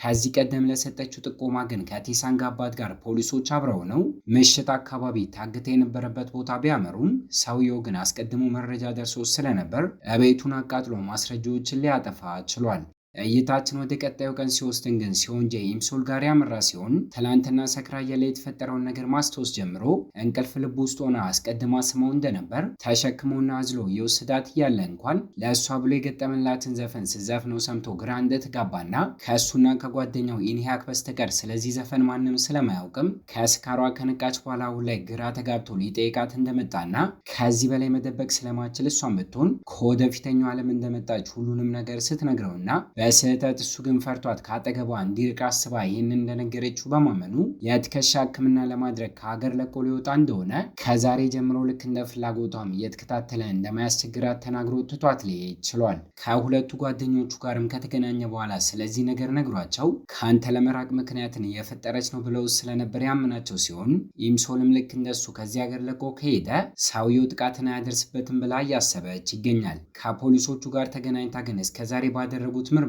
ከዚህ ቀደም ለሰጠችው ጥቆማ ግን ከቴሳንግ አባት ጋር ፖሊሶች አብረው ነው ምሽት አካባቢ ታግታ የነበረበት ቦታ ቢያመሩም ሰውየው ግን አስቀድሞ መረጃ ደርሶ ስለነበር ቤቱን አቃጥሎ ማስረጃዎችን ሊያጠፋ ችሏል። እይታችን ወደ ቀጣዩ ቀን ሲወስድን ግን ሲሆንጄ ኢምሶል ጋር ያመራ ሲሆን ትላንትና ሰክራ እያለ የተፈጠረውን ነገር ማስታወስ ጀምሮ እንቅልፍ ልብ ውስጥ ሆና አስቀድማ ስመው እንደነበር ተሸክሞና አዝሎ የወሰዳት እያለ እንኳን ለእሷ ብሎ የገጠመላትን ዘፈን ስዘፍነው ሰምቶ ግራ እንደተጋባና ከእሱና ከጓደኛው ኢንሃክ በስተቀር ስለዚህ ዘፈን ማንም ስለማያውቅም ከስካሯ ከነቃች በኋላ አሁን ላይ ግራ ተጋብቶ ሊጠይቃት እንደመጣና ከዚህ በላይ መደበቅ ስለማችል እሷን ብትሆን ከወደፊተኛው ዓለም እንደመጣች ሁሉንም ነገር ስትነግረውና በስህተት እሱ ግን ፈርቷት ካጠገቧ እንዲርቅ አስባ ይህንን እንደነገረችው በማመኑ የትከሻ ሕክምና ለማድረግ ከሀገር ለቆ ሊወጣ እንደሆነ ከዛሬ ጀምሮ ልክ እንደ ፍላጎቷም እየተከታተለ እንደማያስቸግራት ተናግሮ ትቷት ሊሄድ ችሏል። ከሁለቱ ጓደኞቹ ጋርም ከተገናኘ በኋላ ስለዚህ ነገር ነግሯቸው ከአንተ ለመራቅ ምክንያትን እየፈጠረች ነው ብለው ስለነበር ያምናቸው ሲሆን ኢምሶልም ልክ እንደሱ ከዚህ ሀገር ለቆ ከሄደ ሰውየው ጥቃትን አያደርስበትም ብላ እያሰበች ይገኛል። ከፖሊሶቹ ጋር ተገናኝታ ግን እስከዛሬ ባደረጉት ምርመራ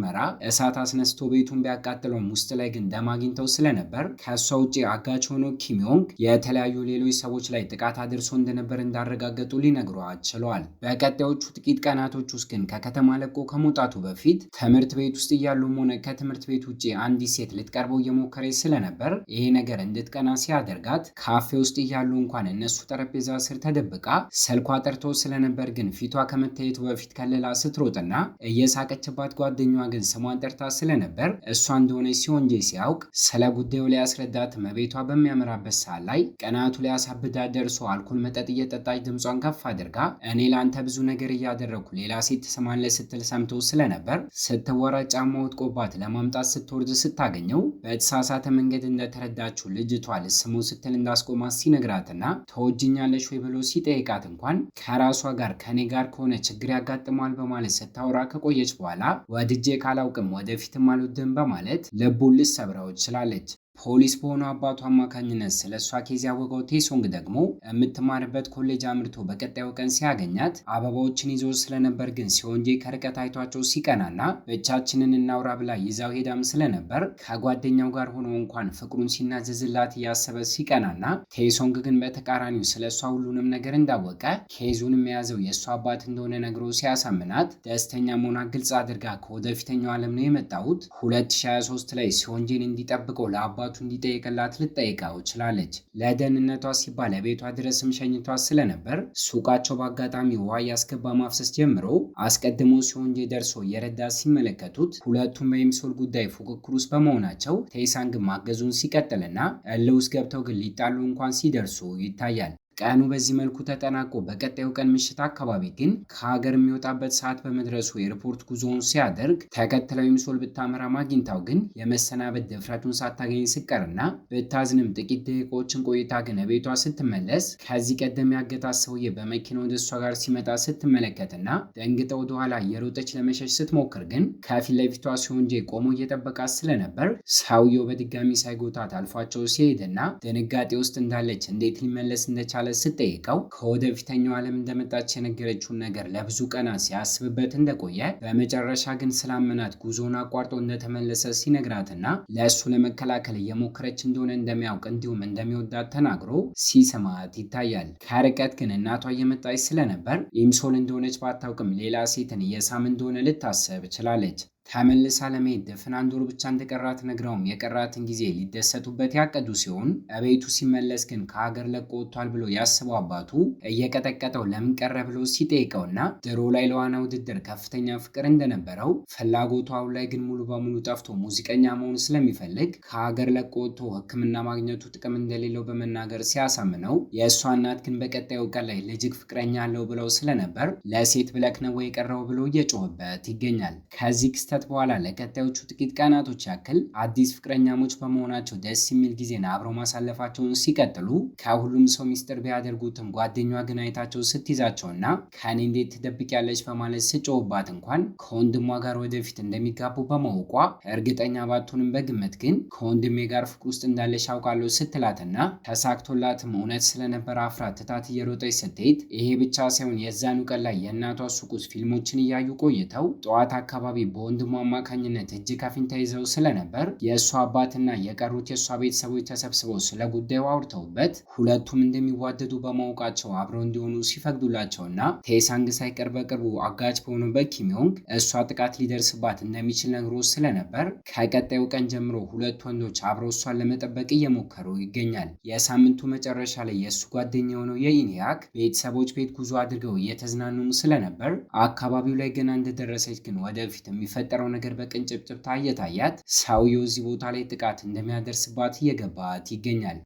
እሳት አስነስቶ ቤቱን ቢያቃጥለውም ውስጥ ላይ ግን ደም አግኝተው ስለነበር ከሷ ውጪ አጋች ሆኖ ኪምዮንግ የተለያዩ ሌሎች ሰዎች ላይ ጥቃት አድርሶ እንደነበር እንዳረጋገጡ ሊነግሯት ችለዋል። በቀጣዮቹ ጥቂት ቀናቶች ውስጥ ግን ከከተማ ለቆ ከመውጣቱ በፊት ትምህርት ቤት ውስጥ እያሉም ሆነ ከትምህርት ቤት ውጪ አንዲት ሴት ልትቀርበው እየሞከረች ስለነበር ይሄ ነገር እንድትቀና ሲያደርጋት ካፌ ውስጥ እያሉ እንኳን እነሱ ጠረጴዛ ስር ተደብቃ ስልኳ ጠርቶ ስለነበር ግን ፊቷ ከመታየቱ በፊት ከለላ ስትሮጥና እየሳቀችባት ጓደኛዋ ግን ስሟን ጠርታ ስለነበር እሷ እንደሆነች ሲሆንጄ ሲያውቅ ስለ ጉዳዩ ላይ ያስረዳት መቤቷ በሚያመራበት ሰዓት ላይ ቀናቱ ላይ አሳብዳ ደርሶ አልኮል መጠጥ እየጠጣች ድምጿን ከፍ አድርጋ እኔ ለአንተ ብዙ ነገር እያደረኩ ሌላ ሴት ትሰማለህ ስትል ሰምቶ ስለነበር ስትወራ ጫማ ወጥቆባት ለማምጣት ስትወርድ ስታገኘው በተሳሳተ መንገድ እንደተረዳችው ልጅቷ ልስሙ ስትል እንዳስቆማት ሲነግራትና ተወጅኛለሽ ወይ ብሎ ሲጠይቃት እንኳን ከራሷ ጋር ከኔ ጋር ከሆነ ችግር ያጋጥመዋል በማለት ስታወራ ከቆየች በኋላ ወድጄ ካላውቅም ወደፊትም አልወድም በማለት ልቡን ልትሰብረው ችላለች። ፖሊስ በሆነው አባቱ አማካኝነት ስለሷ ኬዝ ያወቀው ቴሶንግ ደግሞ የምትማርበት ኮሌጅ አምርቶ በቀጣዩ ቀን ሲያገኛት አበባዎችን ይዞ ስለነበር ግን ሲሆንጄ ከርቀት አይቷቸው ሲቀናና ብቻችንን እናውራ ብላ ይዛው ሄዳም ስለነበር ከጓደኛው ጋር ሆኖ እንኳን ፍቅሩን ሲናዘዝላት እያሰበ ሲቀናና ቴሶንግ ግን በተቃራኒው ስለሷ ሁሉንም ነገር እንዳወቀ ኬዙንም የያዘው የእሷ አባት እንደሆነ ነግሮ ሲያሳምናት ደስተኛ መሆኗ ግልጽ አድርጋ ከወደፊተኛው ዓለም ነው የመጣሁት 2023 ላይ ሲሆንጄን እንዲጠብቀው ለአባቱ እንዲጠይቅላት ልትጠይቀው ችላለች። ለደህንነቷ ሲባል ቤቷ ድረስም ሸኝቷ ስለነበር ሱቃቸው በአጋጣሚ ውሃ ያስገባ ማፍሰስ ጀምሮ አስቀድሞ ሲሆንጄ ደርሶ የረዳ ሲመለከቱት ሁለቱም በኢምሶል ጉዳይ ፉክክር ውስጥ በመሆናቸው ቴሳንግ ማገዙን ሲቀጥልና እልህ ውስጥ ገብተው ግን ሊጣሉ እንኳን ሲደርሱ ይታያል። ቀኑ በዚህ መልኩ ተጠናቆ በቀጣዩ ቀን ምሽት አካባቢ ግን ከሀገር የሚወጣበት ሰዓት በመድረሱ ኤርፖርት ጉዞውን ሲያደርግ ተከትለው ኢምሶል ብታመራ አግኝታው ግን የመሰናበት ድፍረቱን ሳታገኝ ስቀርና ብታዝንም ጥቂት ደቂቃዎችን ቆይታ ግን ቤቷ ስትመለስ ከዚህ ቀደም ያገታት ሰውዬ በመኪና ወደ እሷ ጋር ሲመጣ ስትመለከትና ደንግጣ ወደኋላ እየሮጠች ለመሸሽ ስትሞክር ግን ከፊት ለፊቷ ሲሆንጄ ቆሞ እየጠበቃት ስለነበር ሰውየው በድጋሚ ሳይጎታት አልፏቸው ሲሄድና ድንጋጤ ውስጥ እንዳለች እንዴት ሊመለስ እንደቻለ ስትጠይቀው ከወደፊተኛው ዓለም እንደመጣች የነገረችውን ነገር ለብዙ ቀናት ሲያስብበት እንደቆየ በመጨረሻ ግን ስላመናት ጉዞን አቋርጦ እንደተመለሰ ሲነግራትና ለእሱ ለመከላከል እየሞከረች እንደሆነ እንደሚያውቅ እንዲሁም እንደሚወዳት ተናግሮ ሲሰማት ይታያል። ከርቀት ግን እናቷ እየመጣች ስለነበር ኢምሶል እንደሆነች ባታውቅም ሌላ ሴትን እየሳም እንደሆነ ልታሰብ ችላለች። ተመልሳ ለመሄድ ድፍን አንድ ወር ብቻ እንደቀራት ነግረውም የቀራትን ጊዜ ሊደሰቱበት ያቀዱ ሲሆን እቤቱ ሲመለስ ግን ከሀገር ለቆ ወጥቷል ብሎ ያስበው አባቱ እየቀጠቀጠው ለምን ቀረ ብሎ ሲጠይቀውና ድሮ ላይ ለዋና ውድድር ከፍተኛ ፍቅር እንደነበረው ፍላጎቱ አሁን ላይ ግን ሙሉ በሙሉ ጠፍቶ ሙዚቀኛ መሆን ስለሚፈልግ ከሀገር ለቆ ወጥቶ ሕክምና ማግኘቱ ጥቅም እንደሌለው በመናገር ሲያሳምነው የእሷ እናት ግን በቀጣዩ ቀን ላይ ልጅግ ፍቅረኛ አለው ብለው ስለነበር ለሴት ብለክ ነው የቀረው ብሎ እየጮህበት ይገኛል። ከዚህ ክስተት በኋላ ለቀጣዮቹ ጥቂት ቀናቶች ያክል አዲስ ፍቅረኛሞች በመሆናቸው ደስ የሚል ጊዜን አብረው ማሳለፋቸውን ሲቀጥሉ ከሁሉም ሰው ሚስጥር ቢያደርጉትም ጓደኛዋ ግን አይታቸው ስትይዛቸውና ከኔ እንዴት ትደብቂያለች በማለት ስጮህባት እንኳን ከወንድሟ ጋር ወደፊት እንደሚጋቡ በማወቋ እርግጠኛ ባትሆንም በግምት ግን ከወንድሜ ጋር ፍቅር ውስጥ እንዳለሽ አውቃለሁ ስትላትና ተሳክቶላትም እውነት ስለነበር አፍራ ትታት እየሮጠች ስትሄድ ይሄ ብቻ ሳይሆን የዛኑ ቀን ላይ የእናቷ ሱቅ ውስጥ ፊልሞችን እያዩ ቆይተው ጠዋት አካባቢ በወንድ በወንድሙ አማካኝነት እጅ ከፍንጅ ተይዘው ስለነበር የእሷ አባትና የቀሩት የእሷ ቤተሰቦች ተሰብስበው ስለ ጉዳዩ አውርተውበት ሁለቱም እንደሚዋደዱ በማወቃቸው አብረው እንዲሆኑ ሲፈቅዱላቸውና ቴሳንግ ሳይቀር በቅርቡ አጋች በሆነበት ኪሚዮንግ እሷ ጥቃት ሊደርስባት እንደሚችል ነግሮ ስለነበር ከቀጣዩ ቀን ጀምሮ ሁለት ወንዶች አብረው እሷን ለመጠበቅ እየሞከሩ ይገኛል። የሳምንቱ መጨረሻ ላይ የእሱ ጓደኛ የሆነው የኢንያክ ቤተሰቦች ቤት ጉዞ አድርገው እየተዝናኑም ስለነበር አካባቢው ላይ ገና እንደደረሰች ግን ወደፊት የሚፈጠረው ነገር በቅንጭብጭብታ እየታያት ሰውየው እዚህ ቦታ ላይ ጥቃት እንደሚያደርስባት እየገባት ይገኛል።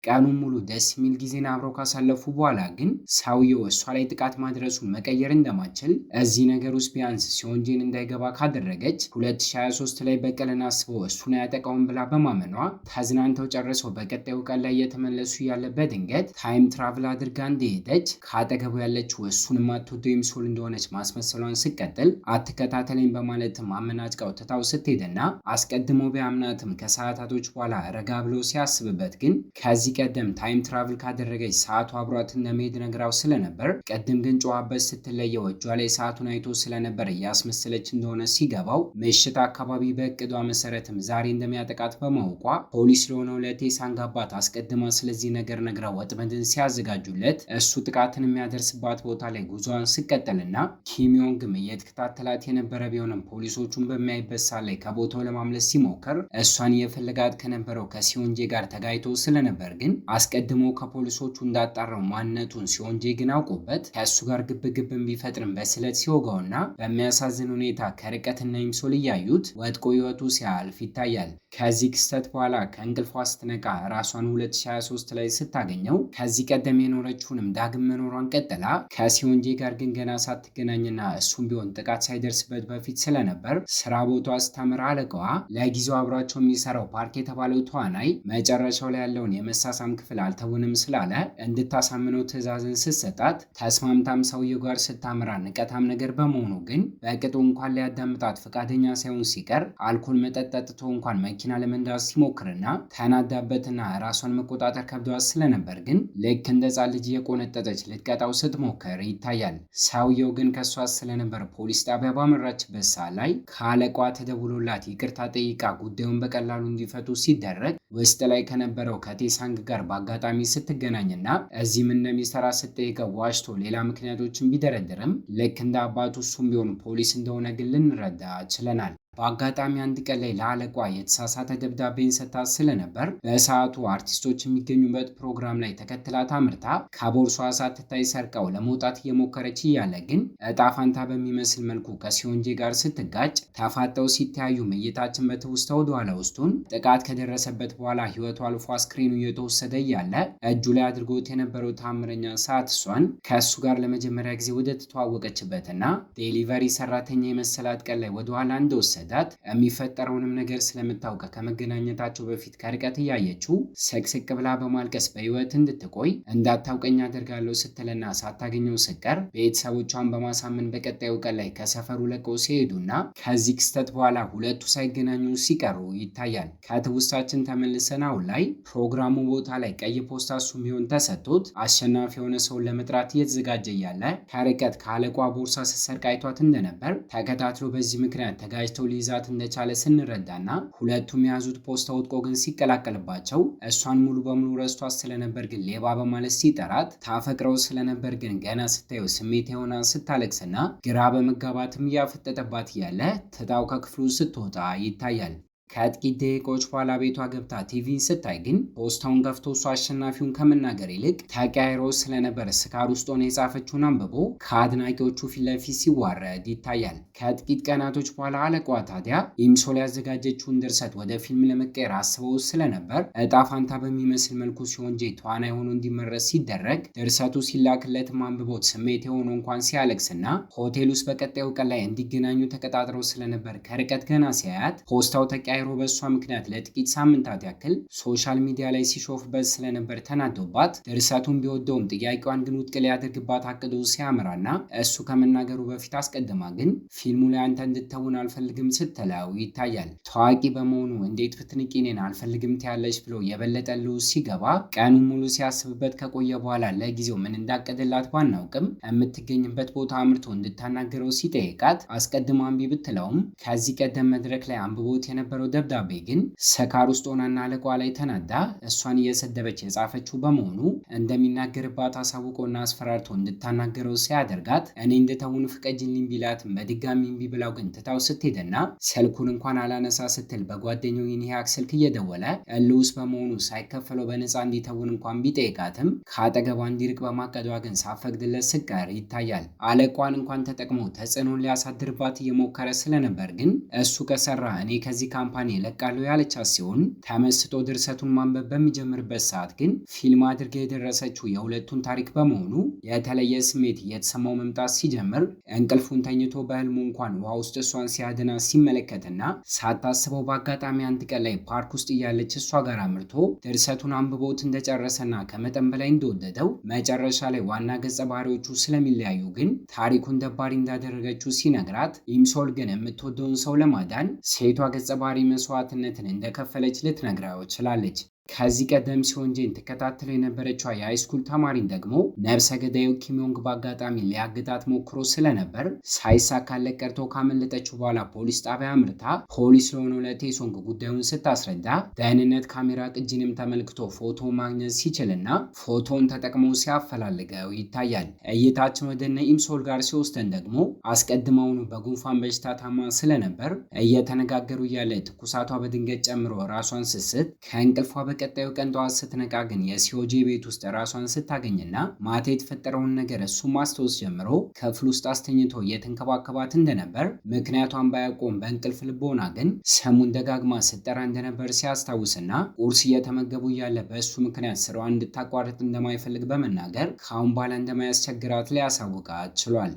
ቀኑን ሙሉ ደስ የሚል ጊዜን አብረው ካሳለፉ በኋላ ግን ሰውየው እሷ ላይ ጥቃት ማድረሱን መቀየር እንደማትችል እዚህ ነገር ውስጥ ቢያንስ ሲሆንጂን እንዳይገባ ካደረገች 2023 ላይ በቀልን አስበው እሱን አያጠቃውም ብላ በማመኗ ተዝናንተው ጨርሰው በቀጣዩ ቀን ላይ እየተመለሱ ያለ በድንገት ታይም ትራቭል አድርጋ እንደሄደች ከአጠገቡ ያለችው እሱን የማትወደው ኢምሶል እንደሆነች ማስመሰሏን ስቀጥል አትከታተለኝ በማለትም አመናጭቃው ትታው ስትሄድና አስቀድሞ ቢያምናትም ከሰዓታቶች በኋላ ረጋ ብሎ ሲያስብበት ግን ከዚህ ቀደም ታይም ትራቭል ካደረገች ሰዓቱ አብሯት እንደመሄድ ነግራው ስለነበር ቀደም ግን ጨዋበት ስትለየው እጇ ላይ ሰዓቱን አይቶ ስለነበር እያስመሰለች እንደሆነ ሲገባው ምሽት አካባቢ በእቅዷ መሰረትም ዛሬ እንደሚያጠቃት በማወቋ ፖሊስ ለሆነው ለቴሳንግ አባት አስቀድማ ስለዚህ ነገር ነግራው ወጥመድን ሲያዘጋጁለት እሱ ጥቃትን የሚያደርስባት ቦታ ላይ ጉዞዋን ስቀጥልና ኪሚዮንግም እየተከታተላት የነበረ ቢሆንም ፖሊሶቹን በሚያይበት ሰዓት ላይ ከቦታው ለማምለስ ሲሞክር እሷን እየፈለጋት ከነበረው ከሲዮንጄ ጋር ተጋይቶ ስለነበር ግን አስቀድሞ ከፖሊሶቹ እንዳጣራው ማንነቱን ሲሆንጄ ግን አውቆበት ከእሱ ጋር ግብግብ ቢፈጥርም በስለት ሲወጋውና በሚያሳዝን ሁኔታ ከርቀትና ኢምሶል እያዩት ወድቆ ህይወቱ ሲያልፍ ይታያል። ከዚህ ክስተት በኋላ ከእንቅልፏ ስትነቃ ራሷን 2023 ላይ ስታገኘው ከዚህ ቀደም የኖረችውንም ዳግም መኖሯን ቀጥላ ከሲዮንጄ ጋር ግን ገና ሳትገናኝና እሱም ቢሆን ጥቃት ሳይደርስበት በፊት ስለነበር ስራ ቦታ ስታምራ አለቃዋ ለጊዜው አብሯቸው የሚሰራው ፓርክ የተባለው ተዋናይ መጨረሻው ላይ ያለውን የመሳሳም ክፍል አልተውንም ስላለ እንድታሳምነው ትዕዛዝን ስትሰጣት ተስማምታም ሰውየው ጋር ስታምራ ንቀታም ነገር በመሆኑ ግን በቅጡ እንኳን ሊያዳምጣት ፈቃደኛ ሳይሆን ሲቀር አልኮል መጠጥ ጠጥቶ እንኳን መኪና ለመንዳት ሲሞክርና ተናዳበትና ራሷን መቆጣጠር ከብዷት ስለነበር ግን ልክ እንደ ሕፃን ልጅ የቆነጠጠች ልትቀጣው ስትሞክር ይታያል። ሰውየው ግን ከሷ ስለነበር ፖሊስ ጣቢያ ባመራችበት ሰዓት ላይ ከአለቋ ተደውሎላት ይቅርታ ጠይቃ ጉዳዩን በቀላሉ እንዲፈቱ ሲደረግ ውስጥ ላይ ከነበረው ከቴሳንግ ጋር በአጋጣሚ ስትገናኝና እዚህም እንደሚሰራ ስትጠይቀው ዋሽቶ ሌላ ምክንያቶችን ቢደረድርም ልክ እንደ አባቱ እሱም ቢሆን ፖሊስ እንደሆነ ግን ልንረዳ ችለናል። በአጋጣሚ አንድ ቀን ላይ ለአለቋ የተሳሳተ ደብዳቤን ሰጥታ ስለነበር በሰዓቱ አርቲስቶች የሚገኙበት ፕሮግራም ላይ ተከትላት አምርታ ከቦርሷ ሳትታይ ሰርቀው ለመውጣት እየሞከረች እያለ ግን እጣ ፋንታ በሚመስል መልኩ ከሲዮንጄ ጋር ስትጋጭ ተፋጠው ሲተያዩ እይታችን በትውስታ ወደኋላ ውስጡን ጥቃት ከደረሰበት በኋላ ህይወቱ አልፎ አስክሬኑ እየተወሰደ እያለ እጁ ላይ አድርጎት የነበረው ታምረኛ ሰዓት እሷን ከእሱ ጋር ለመጀመሪያ ጊዜ ወደ ተተዋወቀችበትና ዴሊቨሪ ሰራተኛ የመሰላት ቀን ላይ ወደኋላ እንደወሰደ የሚፈጠረውንም ነገር ስለምታውቀ ከመገናኘታቸው በፊት ከርቀት እያየችው ስቅስቅ ብላ በማልቀስ በህይወት እንድትቆይ እንዳታውቀኝ አደርጋለሁ ስትልና ሳታገኘው ስቀር ቤተሰቦቿን በማሳመን በቀጣዩ ቀን ላይ ከሰፈሩ ለቀው ሲሄዱና ከዚህ ክስተት በኋላ ሁለቱ ሳይገናኙ ሲቀሩ ይታያል። ከትውስታችን ተመልሰን አሁን ላይ ፕሮግራሙ ቦታ ላይ ቀይ ፖስታ እሱም ቢሆን ተሰጥቶት አሸናፊ የሆነ ሰውን ለመጥራት እየተዘጋጀ እያለ ከርቀት ከአለቋ ቦርሳ ስትሰርቅ አይቷት እንደነበር ተከታትሎ በዚህ ምክንያት ተጋጅተው ሊይዛት እንደቻለ ስንረዳና ሁለቱም የያዙት ፖስታ ወድቆ ግን ሲቀላቀልባቸው እሷን ሙሉ በሙሉ ረስቷት ስለነበር ግን ሌባ በማለት ሲጠራት ታፈቅረው ስለነበር ግን ገና ስታየው ስሜት የሆና ስታለቅስና ግራ በመጋባትም እያፈጠጠባት እያለ ትታው ከክፍሉ ስትወጣ ይታያል። ከጥቂት ደቂቃዎች በኋላ ቤቷ ገብታ ቲቪን ስታይ ግን ፖስታውን ከፍቶ እሱ አሸናፊውን ከመናገር ይልቅ ተቀያይሮ ስለነበር ስካር ውስጥ ሆነ የጻፈችውን አንብቦ ከአድናቂዎቹ ፊት ለፊት ሲዋረድ ይታያል። ከጥቂት ቀናቶች በኋላ አለቃዋ ታዲያ ኢምሶል ያዘጋጀችውን ድርሰት ወደ ፊልም ለመቀየር አስበው ስለነበር እጣ ፋንታ በሚመስል መልኩ ሲዮንጄ ተዋናይ ሆኖ እንዲመረጥ ሲደረግ ድርሰቱ ሲላክለትም አንብቦት ስሜት የሆነ እንኳን ሲያለቅስና ሆቴል ውስጥ በቀጣዩ ቀን ላይ እንዲገናኙ ተቀጣጥረው ስለነበር ከርቀት ገና ሲያያት ፖስታው ተቀያይሮ ካይሮ በእሷ ምክንያት ለጥቂት ሳምንታት ያክል ሶሻል ሚዲያ ላይ ሲሾፍበት ስለነበር ተናዶባት ድርሰቱን ቢወደውም ጥያቄዋን ግን ውድቅ ሊያደርግባት አቅዶ ሲያምራና እሱ ከመናገሩ በፊት አስቀድማ ግን ፊልሙ ላይ አንተ እንድትተውን አልፈልግም ስትለው ይታያል። ታዋቂ በመሆኑ እንዴት ብትንቂ እኔን አልፈልግም ትያለሽ ብሎ የበለጠ ልውስ ሲገባ ቀኑን ሙሉ ሲያስብበት ከቆየ በኋላ ለጊዜው ምን እንዳቀደላት ባናውቅም የምትገኝበት ቦታ አምርቶ እንድታናገረው ሲጠይቃት አስቀድማ እምቢ ብትለውም ከዚህ ቀደም መድረክ ላይ አንብቦት የነበረው ደብዳቤ ግን ሰካር ውስጥ ሆናና አለቋ ላይ ተናዳ እሷን እየሰደበች የጻፈችው በመሆኑ እንደሚናገርባት አሳውቆና አስፈራርቶ እንድታናገረው ሲያደርጋት እኔ እንድተውን ፍቀጅልኝ ቢላትም በድጋሚ እምቢ ብላው ግን ትታው ስትሄድና ስልኩን እንኳን አላነሳ ስትል በጓደኛው ይንያክ ስልክ እየደወለ ልውስ በመሆኑ ሳይከፈለው በነፃ እንዲተውን እንኳን ቢጠይቃትም ከአጠገቧ እንዲርቅ በማቀዷ ግን ሳፈቅድለት ስቀር ይታያል። አለቋን እንኳን ተጠቅሞ ተጽዕኖን ሊያሳድርባት እየሞከረ ስለነበር ግን እሱ ከሰራ እኔ ከዚህ ካምፓኒ እለቃለሁ ያለቻት ሲሆን ተመስጦ ድርሰቱን ማንበብ በሚጀምርበት ሰዓት ግን ፊልም አድርጋ የደረሰችው የሁለቱን ታሪክ በመሆኑ የተለየ ስሜት እየተሰማው መምጣት ሲጀምር እንቅልፉን ተኝቶ በህልሙ እንኳን ውሃ ውስጥ እሷን ሲያድና ሲመለከትና ሳታስበው በአጋጣሚ አንድ ቀን ላይ ፓርክ ውስጥ እያለች እሷ ጋር አምርቶ ድርሰቱን አንብቦት እንደጨረሰና ከመጠን በላይ እንደወደደው መጨረሻ ላይ ዋና ገጸ ባህሪዎቹ ስለሚለያዩ ግን ታሪኩን ደባሪ እንዳደረገችው ሲነግራት ኢምሶል ግን የምትወደውን ሰው ለማዳን ሴቷ ገጸ ባህሪ መስዋዕትነትን እንደከፈለች ልትነግረው ችላለች። ከዚህ ቀደም ሲሆንጄን ተከታተለው የነበረችው የሃይስኩል ተማሪን ደግሞ ነብሰ ገዳዩ ኪም ዮንግ በአጋጣሚ ሊያግታት ሞክሮ ስለነበር ሳይሳካለት ቀርቶ ካመለጠችው በኋላ ፖሊስ ጣቢያ አምርታ ፖሊስ ለሆነው ለቴሶንግ ጉዳዩን ስታስረዳ ደህንነት ካሜራ ቅጂንም ተመልክቶ ፎቶ ማግኘት ሲችልና ፎቶን ተጠቅሞ ሲያፈላልገው ይታያል። እይታችን ወደ እነ ኢምሶል ጋር ሲወስደን ደግሞ አስቀድመውኑ በጉንፋን በሽታ ታማ ስለነበር እየተነጋገሩ እያለ ትኩሳቷ በድንገት ጨምሮ ራሷን ስስት ከእንቅልፏ በቀጣዩ ቀን ጠዋት ስትነቃ ግን የሲኦጄ ቤት ውስጥ ራሷን ስታገኝና ማታ የተፈጠረውን ነገር እሱ ማስታወስ ጀምሮ ክፍል ውስጥ አስተኝቶ እየተንከባከባት እንደነበር ምክንያቷን ባያውቀውም በእንቅልፍ ልቦና ግን ስሙን ደጋግማ ስትጠራ እንደነበር ሲያስታውስና ቁርስ እየተመገቡ እያለ በእሱ ምክንያት ስራዋን እንድታቋርጥ እንደማይፈልግ በመናገር ከአሁን በኋላ እንደማያስቸግራት ሊያሳውቃት ችሏል።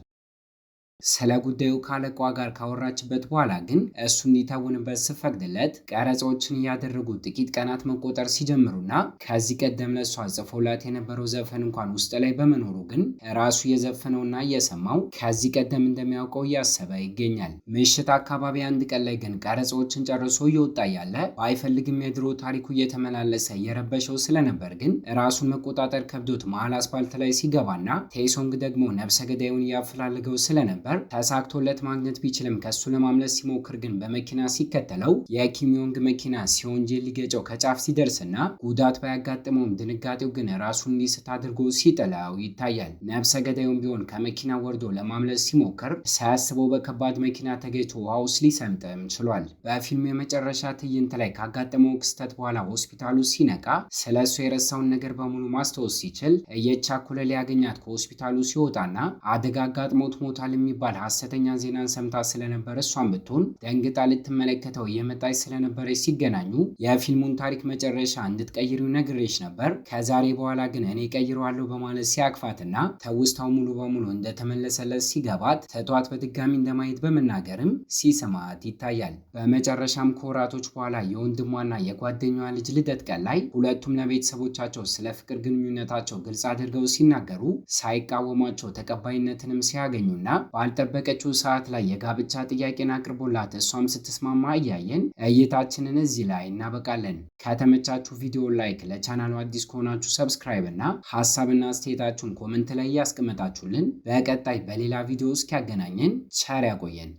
ስለ ጉዳዩ ካለቋ ጋር ካወራችበት በኋላ ግን እሱ እንዲተውንበት ስፈቅድለት ቀረጻዎችን እያደረጉ ጥቂት ቀናት መቆጠር ሲጀምሩና ከዚህ ቀደም ለሷ ጽፎላት የነበረው ዘፈን እንኳን ውስጥ ላይ በመኖሩ ግን ራሱ የዘፈነውና እየሰማው ከዚህ ቀደም እንደሚያውቀው እያሰበ ይገኛል። ምሽት አካባቢ አንድ ቀን ላይ ግን ቀረጻዎችን ጨርሶ እየወጣ ያለ ባይፈልግም የድሮ ታሪኩ እየተመላለሰ እየረበሸው ስለነበር ግን ራሱን መቆጣጠር ከብዶት መሀል አስፓልት ላይ ሲገባና ቴሶንግ ደግሞ ነብሰ ገዳዩን እያፈላልገው ስለነበር ተሳክቶለት ማግኘት ቢችልም ከሱ ለማምለጥ ሲሞክር ግን በመኪና ሲከተለው የኪም ዮንግ መኪና ሲኦጄን ሊገጨው ከጫፍ ሲደርስና ጉዳት ባያጋጥመውም ድንጋጤው ግን ራሱን እንዲስት አድርጎ ሲጥለው ይታያል። ነብሰ ገዳዩም ቢሆን ከመኪና ወርዶ ለማምለጥ ሲሞክር ሳያስበው በከባድ መኪና ተገጭቶ ውሃ ውስጥ ሊሰምጥም ችሏል። በፊልሙ የመጨረሻ ትዕይንት ላይ ካጋጠመው ክስተት በኋላ ሆስፒታሉ ሲነቃ ስለሱ የረሳውን ነገር በሙሉ ማስታወስ ሲችል እየቻኮለ ሊያገኛት ከሆስፒታሉ ሲወጣና አደጋ አጋጥሞት ሞታል የሚባል ሐሰተኛ ዜናን ሰምታ ስለነበር እሷን ብትሆን ደንግጣ ልትመለከተው እየመጣች ስለነበረች ሲገናኙ የፊልሙን ታሪክ መጨረሻ እንድትቀይሪው ነግሬሽ ነበር፣ ከዛሬ በኋላ ግን እኔ ቀይረዋለሁ በማለት ሲያቅፋትና ተውስታው ሙሉ በሙሉ እንደተመለሰለት ሲገባት ተቷት በድጋሚ እንደማየት በመናገርም ሲስማት ይታያል። በመጨረሻም ከወራቶች በኋላ የወንድሟና የጓደኛዋ ልጅ ልደት ቀን ላይ ሁለቱም ለቤተሰቦቻቸው ስለ ፍቅር ግንኙነታቸው ግልጽ አድርገው ሲናገሩ ሳይቃወሟቸው ተቀባይነትንም ሲያገኙና ባልጠበቀችው ሰዓት ላይ የጋብቻ ጥያቄን አቅርቦላት እሷም ስትስማማ እያየን እይታችንን እዚህ ላይ እናበቃለን። ከተመቻችሁ ቪዲዮ ላይክ፣ ለቻናሉ አዲስ ከሆናችሁ ሰብስክራይብ እና ሀሳብና አስተያየታችሁን ኮመንት ላይ ያስቀመጣችሁልን በቀጣይ በሌላ ቪዲዮ እስኪያገናኘን ቸር ያቆየን።